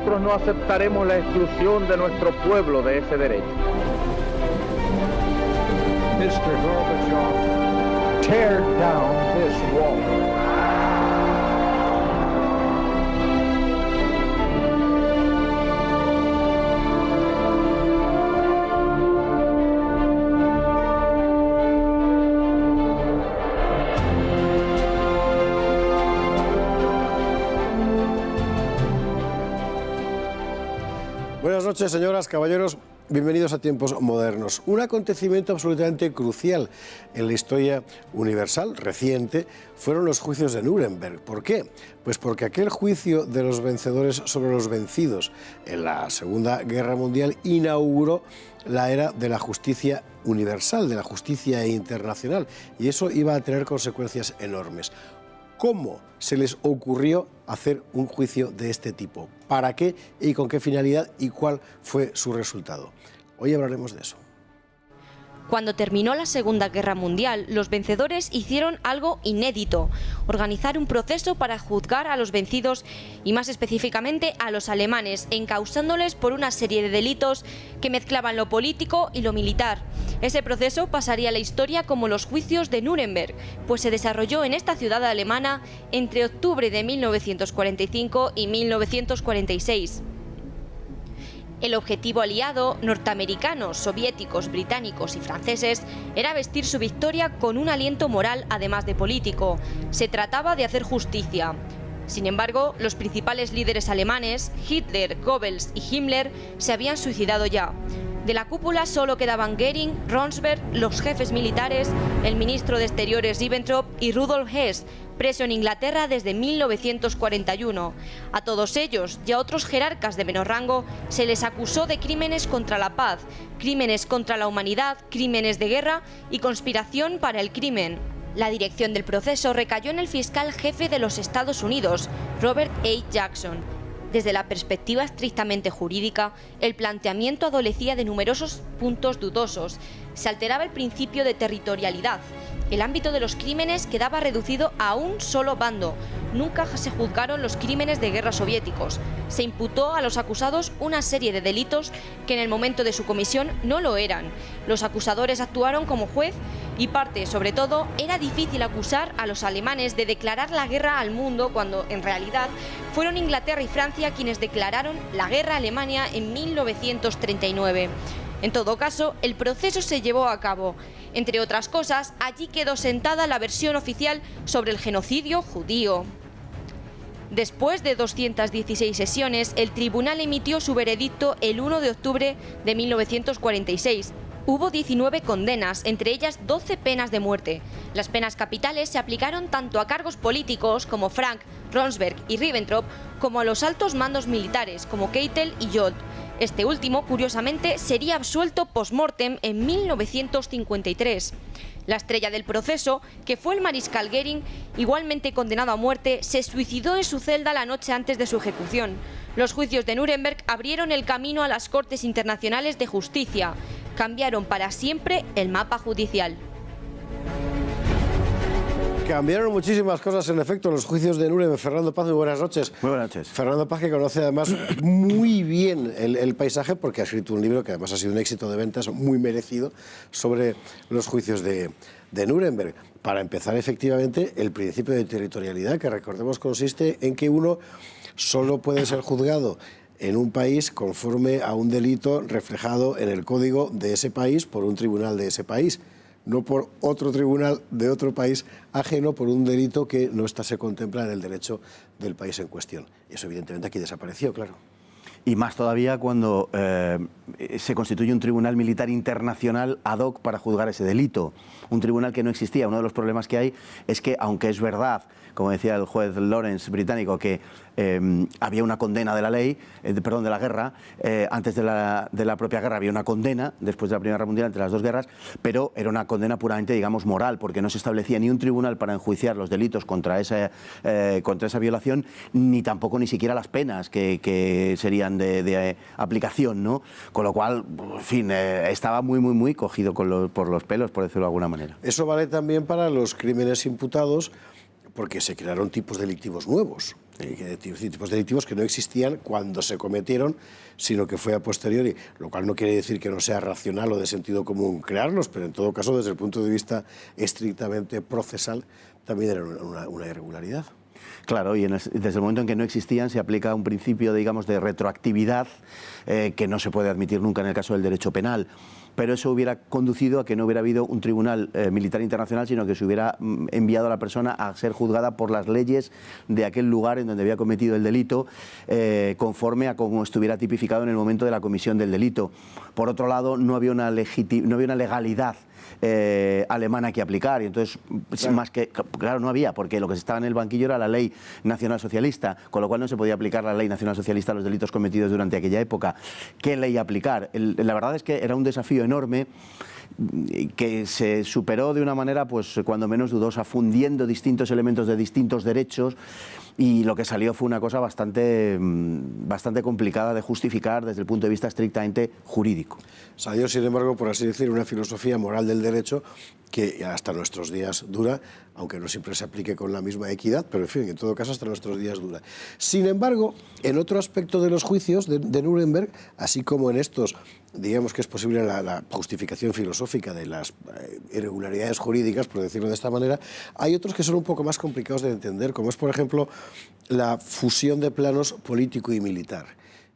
nosotros no aceptaremos la exclusión de nuestro pueblo de ese derecho. Mr. Gorbachev, tear down this wall. Buenas noches, señoras, caballeros. Bienvenidos a Tiempos Modernos. Un acontecimiento absolutamente crucial en la historia universal reciente fueron los juicios de Nuremberg. ¿Por qué? Pues porque aquel juicio de los vencedores sobre los vencidos en la Segunda Guerra Mundial inauguró la era de la justicia universal, de la justicia internacional, y eso iba a tener consecuencias enormes. ¿Cómo se les ocurrió hacer un juicio de este tipo? ¿Para qué y con qué finalidad y cuál fue su resultado? Hoy hablaremos de eso. Cuando terminó la Segunda Guerra Mundial, los vencedores hicieron algo inédito: organizar un proceso para juzgar a los vencidos y más específicamente a los alemanes, encausándoles por una serie de delitos que mezclaban lo político y lo militar. Ese proceso pasaría a la historia como los juicios de Nuremberg, pues se desarrolló en esta ciudad alemana entre octubre de 1945 y 1946. El objetivo aliado, norteamericanos, soviéticos, británicos y franceses, era vestir su victoria con un aliento moral además de político. Se trataba de hacer justicia. Sin embargo, los principales líderes alemanes, Hitler, Goebbels y Himmler, se habían suicidado ya. De la cúpula solo quedaban Göring, Ronsberg, los jefes militares, el ministro de Exteriores Ribbentrop y Rudolf Hess, preso en Inglaterra desde 1941. A todos ellos y a otros jerarcas de menor rango se les acusó de crímenes contra la paz, crímenes contra la humanidad, crímenes de guerra y conspiración para el crimen. La dirección del proceso recayó en el fiscal jefe de los Estados Unidos, Robert A. Jackson. Desde la perspectiva estrictamente jurídica, el planteamiento adolecía de numerosos puntos dudosos. Se alteraba el principio de territorialidad. El ámbito de los crímenes quedaba reducido a un solo bando. Nunca se juzgaron los crímenes de guerra soviéticos. Se imputó a los acusados una serie de delitos que en el momento de su comisión no lo eran. Los acusadores actuaron como juez y parte, sobre todo, era difícil acusar a los alemanes de declarar la guerra al mundo cuando, en realidad, fueron Inglaterra y Francia quienes declararon la guerra a Alemania en 1939. En todo caso, el proceso se llevó a cabo. Entre otras cosas, allí quedó sentada la versión oficial sobre el genocidio judío. Después de 216 sesiones, el tribunal emitió su veredicto el 1 de octubre de 1946. Hubo 19 condenas, entre ellas 12 penas de muerte. Las penas capitales se aplicaron tanto a cargos políticos como Frank, Ronsberg y Ribbentrop, como a los altos mandos militares como Keitel y Jolt. Este último, curiosamente, sería absuelto post-mortem en 1953. La estrella del proceso, que fue el mariscal Göring, igualmente condenado a muerte, se suicidó en su celda la noche antes de su ejecución. Los juicios de Nuremberg abrieron el camino a las Cortes Internacionales de Justicia. Cambiaron para siempre el mapa judicial. Cambiaron muchísimas cosas, en efecto, en los juicios de Nuremberg. Fernando Paz, muy buenas noches. Muy buenas noches. Fernando Paz, que conoce además muy bien el paisaje, porque ha escrito un libro que además ha sido un éxito de ventas muy merecido sobre los juicios de Nuremberg. Para empezar, efectivamente, el principio de territorialidad, que recordemos consiste en que uno solo puede ser juzgado en un país conforme a un delito reflejado en el código de ese país por un tribunal de ese país, no por otro tribunal de otro país ajeno por un delito que no se contempla en el derecho del país en cuestión. Eso evidentemente aquí desapareció, claro. Y más todavía cuando se constituye un tribunal militar internacional ad hoc para juzgar ese delito. Un tribunal que no existía. Uno de los problemas que hay es que, aunque es verdad, como decía el juez Lawrence británico, que había una condena de la ley, de la guerra, antes de la propia guerra había una condena, después de la Primera Guerra Mundial, entre las dos guerras, pero era una condena puramente, digamos, moral, porque no se establecía ni un tribunal para enjuiciar los delitos contra esa violación, ni tampoco ni siquiera las penas que serían de aplicación, ¿no? Con lo cual, en fin, estaba muy cogido por los pelos, por decirlo de alguna manera. Eso vale también para los crímenes imputados, porque se crearon tipos delictivos nuevos. tipos delictivos que no existían cuando se cometieron, sino que fue a posteriori, lo cual no quiere decir que no sea racional o de sentido común crearlos, pero en todo caso, desde el punto de vista estrictamente procesal, también era una irregularidad. Claro, y desde el momento en que no existían se aplica un principio, digamos, de retroactividad que no se puede admitir nunca en el caso del derecho penal. Pero eso hubiera conducido a que no hubiera habido un tribunal militar internacional, sino que se hubiera enviado a la persona a ser juzgada por las leyes de aquel lugar en donde había cometido el delito, conforme a como estuviera tipificado en el momento de la comisión del delito. Por otro lado, no había una legalidad alemana que aplicar, y entonces claro. Más que claro no había, porque lo que estaba en el banquillo era la ley nacional socialista, con lo cual no se podía aplicar la ley nacional socialista a los delitos cometidos durante aquella época. ¿Qué ley aplicar? La verdad es que era un desafío enorme que se superó de una manera, pues cuando menos dudosa, fundiendo distintos elementos de distintos derechos, y lo que salió fue una cosa bastante complicada de justificar desde el punto de vista estrictamente jurídico. Salió, sin embargo, por así decir, una filosofía moral del derecho que hasta nuestros días dura, aunque no siempre se aplique con la misma equidad, pero en fin, en todo caso hasta nuestros días dura. Sin embargo, en otro aspecto de los juicios de Nuremberg, así como en estos, digamos que es posible la justificación filosófica de las irregularidades jurídicas, por decirlo de esta manera, hay otros que son un poco más complicados de entender, como es, por ejemplo, la fusión de planos político y militar.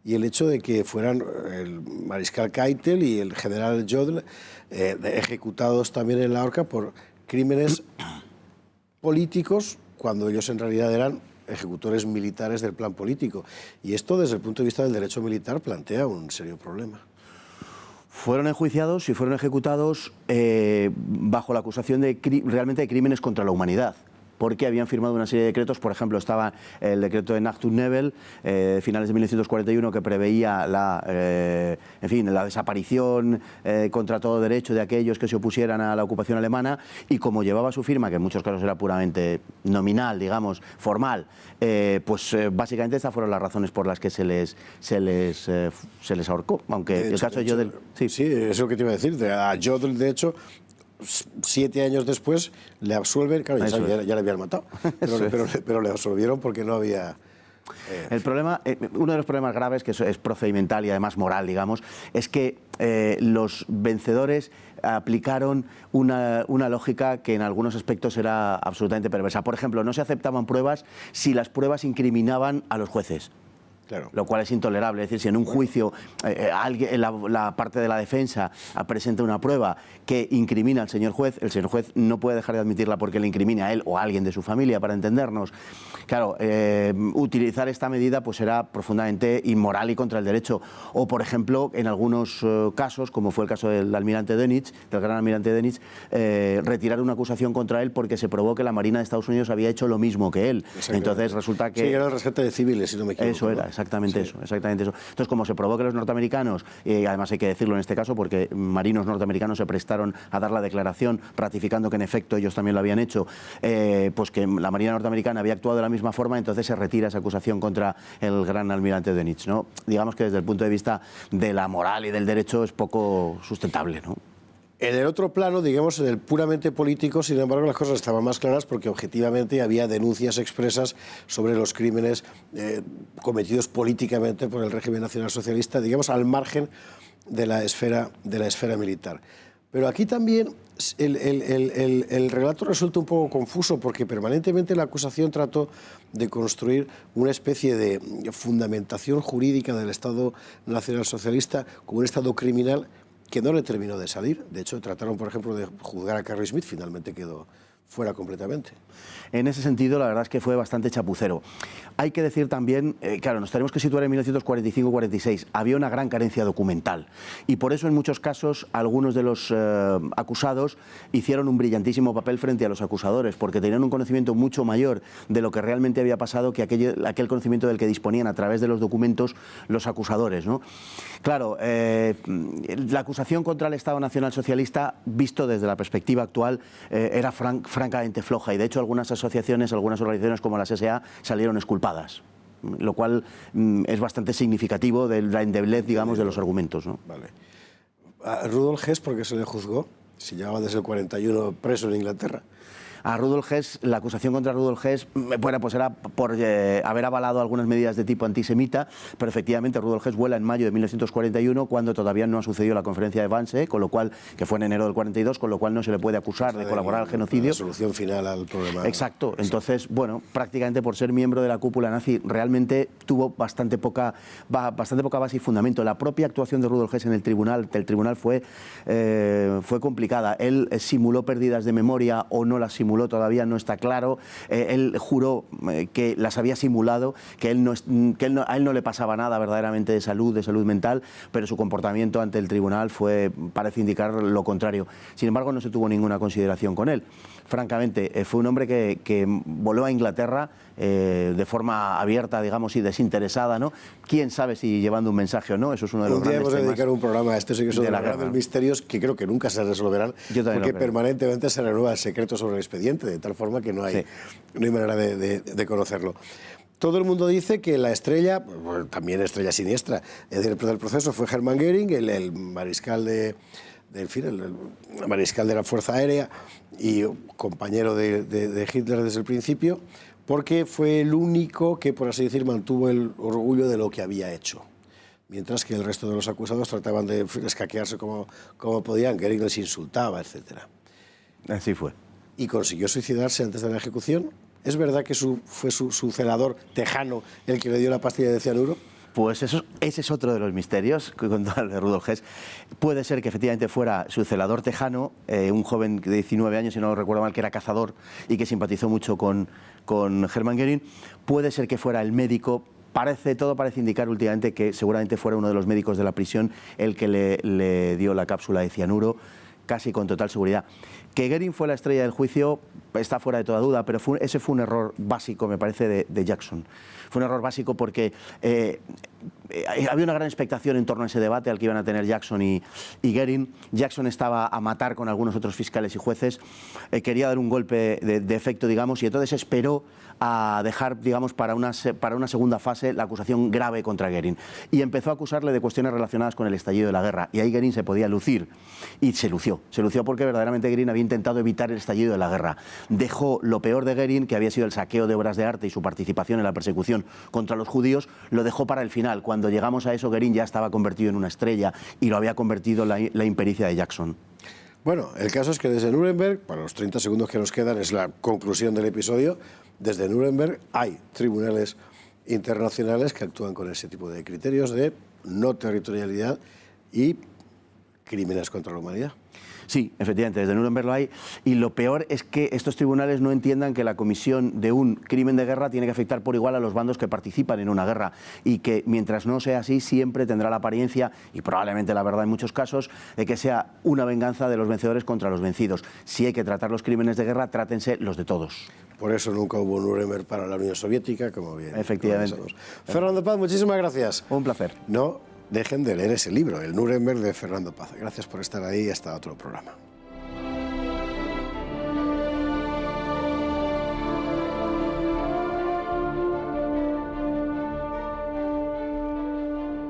Y el hecho de que fueran el mariscal Keitel y el general Jodl ejecutados también en la horca por crímenes políticos, cuando ellos en realidad eran ejecutores militares del plan político. Y esto, desde el punto de vista del derecho militar, plantea un serio problema. Fueron enjuiciados y fueron ejecutados bajo la acusación realmente de crímenes contra la humanidad, porque habían firmado una serie de decretos. Por ejemplo, estaba el decreto de Nacht und Nebel, finales de 1941, que preveía la desaparición contra todo derecho de aquellos que se opusieran a la ocupación alemana, y como llevaba su firma, que en muchos casos era puramente nominal, digamos, formal, básicamente estas fueron las razones por las que se les ahorcó, aunque el caso de Jodl... Sí, es lo que te iba a decir. A Jodl, de hecho, 7 años después le absuelven, claro, ya le habían matado, pero le absolvieron porque no había... El problema, uno de los problemas graves, que es procedimental y además moral, digamos, es que los vencedores aplicaron una lógica que en algunos aspectos era absolutamente perversa. Por ejemplo, no se aceptaban pruebas si las pruebas incriminaban a los jueces. Claro. Lo cual es intolerable. Es decir, si en un juicio la parte de la defensa presenta una prueba que incrimina al señor juez, el señor juez no puede dejar de admitirla porque le incrimine a él o a alguien de su familia, para entendernos. Claro, utilizar esta medida pues era profundamente inmoral y contra el derecho. O, por ejemplo, en algunos casos, como fue el caso del almirante Dönitz, del gran almirante Dönitz, retirar una acusación contra él porque se probó que la Marina de Estados Unidos había hecho lo mismo que él. Entonces resulta que... Sí, era el rescate de civiles, si no me equivoco. Eso era, exactamente eso. Entonces, como se probó que los norteamericanos, además hay que decirlo en este caso porque marinos norteamericanos se prestaron a dar la declaración ratificando que en efecto ellos también lo habían hecho, pues que la Marina norteamericana había actuado de la misma forma, entonces se retira esa acusación contra el gran almirante Dönitz, ¿no? Digamos que desde el punto de vista de la moral y del derecho es poco sustentable, ¿no? En el otro plano, digamos, en el puramente político, sin embargo, las cosas estaban más claras porque objetivamente había denuncias expresas sobre los crímenes cometidos políticamente por el régimen nacionalsocialista, digamos, al margen de la esfera militar. Pero aquí también el relato resulta un poco confuso porque permanentemente la acusación trató de construir una especie de fundamentación jurídica del Estado nacionalsocialista como un Estado criminal que no le terminó de salir. De hecho, trataron, por ejemplo, de juzgar a Carl Schmitt, finalmente quedó fuera completamente. En ese sentido, la verdad es que fue bastante chapucero. Hay que decir también, claro, nos tenemos que situar en 1945-46. Había una gran carencia documental y por eso en muchos casos algunos de los acusados hicieron un brillantísimo papel frente a los acusadores, porque tenían un conocimiento mucho mayor de lo que realmente había pasado que aquel conocimiento del que disponían a través de los documentos los acusadores, ¿no? Claro, la acusación contra el Estado Nacional Socialista, visto desde la perspectiva actual, era francamente floja y de hecho algunas asociaciones, algunas organizaciones como las SA salieron exculpadas, lo cual es bastante significativo de la endeblez, digamos, de los argumentos, ¿no? Vale. A Rudolf Hess, ¿por qué se le juzgó? Si llevaba desde el 41 preso en Inglaterra. A Rudolf Hess, la acusación contra Rudolf Hess, bueno, pues era por haber avalado algunas medidas de tipo antisemita, pero efectivamente Rudolf Hess vuela en mayo de 1941, cuando todavía no ha sucedido la conferencia de Wannsee, con lo cual, que fue en enero del 42, con lo cual no se le puede acusar de colaborar al genocidio. La solución final al problema. Exacto. Entonces, bueno, prácticamente por ser miembro de la cúpula nazi, realmente tuvo bastante poca base y fundamento. La propia actuación de Rudolf Hess en el tribunal fue complicada. Él simuló pérdidas de memoria o no las simuló, todavía no está claro. Él juró que las había simulado, que a él no le pasaba nada verdaderamente de salud mental, pero su comportamiento ante el tribunal parece indicar lo contrario. Sin embargo, no se tuvo ninguna consideración con él. Francamente, fue un hombre que voló a Inglaterra de forma abierta, digamos, y desinteresada, ¿no? Quién sabe si llevando un mensaje o no. Eso es uno de los grandes temas. Un día hemos de dedicar un programa a esto, sí que son de los grandes misterios que creo que nunca se resolverán, porque permanentemente se renueva el secreto sobre el expediente, de tal forma que no hay manera de conocerlo. Todo el mundo dice que la estrella, también estrella siniestra, del proceso fue Hermann Göring, el mariscal el mariscal de la Fuerza Aérea y compañero de Hitler desde el principio, porque fue el único que, por así decir, mantuvo el orgullo de lo que había hecho. Mientras que el resto de los acusados trataban de escaquearse como podían, Göring les insultaba, etc. Así fue. Y consiguió suicidarse antes de la ejecución. ¿Es verdad que fue su celador tejano el que le dio la pastilla de cianuro? Pues ese es otro de los misterios que contaba el de Rudolf Hess. Puede ser que efectivamente fuera su celador tejano, un joven de 19 años, si no lo recuerdo mal, que era cazador y que simpatizó mucho con Hermann Göring. Puede ser que fuera el médico. Todo parece indicar últimamente que seguramente fuera uno de los médicos de la prisión el que le dio la cápsula de cianuro, casi con total seguridad. Que Göring fue la estrella del juicio está fuera de toda duda, pero ese fue un error básico, me parece, de Jackson. Fue un error básico porque había una gran expectación en torno a ese debate al que iban a tener Jackson y Göring. Jackson estaba a matar con algunos otros fiscales y jueces, quería dar un golpe de efecto, digamos, y entonces esperó a dejar, digamos, para una segunda fase la acusación grave contra Göring. Y empezó a acusarle de cuestiones relacionadas con el estallido de la guerra. Y ahí Göring se podía lucir. Y se lució porque verdaderamente Göring había intentado evitar el estallido de la guerra. Dejó lo peor de Göring, que había sido el saqueo de obras de arte y su participación en la persecución contra los judíos, lo dejó para el final. Cuando llegamos a eso, Göring ya estaba convertido en una estrella y lo había convertido la impericia de Jackson. Bueno, el caso es que desde Nuremberg, para los 30 segundos que nos quedan, es la conclusión del episodio, desde Nuremberg hay tribunales internacionales que actúan con ese tipo de criterios de no territorialidad y crímenes contra la humanidad. Sí, efectivamente, desde Nuremberg lo hay. Y lo peor es que estos tribunales no entiendan que la comisión de un crimen de guerra tiene que afectar por igual a los bandos que participan en una guerra. Y que mientras no sea así, siempre tendrá la apariencia, y probablemente la verdad en muchos casos, de que sea una venganza de los vencedores contra los vencidos. Si hay que tratar los crímenes de guerra, trátense los de todos. Por eso nunca hubo Nuremberg para la Unión Soviética, como bien. Efectivamente. Fernando Paz, muchísimas gracias. Un placer. No dejen de leer ese libro, El Nuremberg de Fernando Paz. Gracias por estar ahí y hasta otro programa.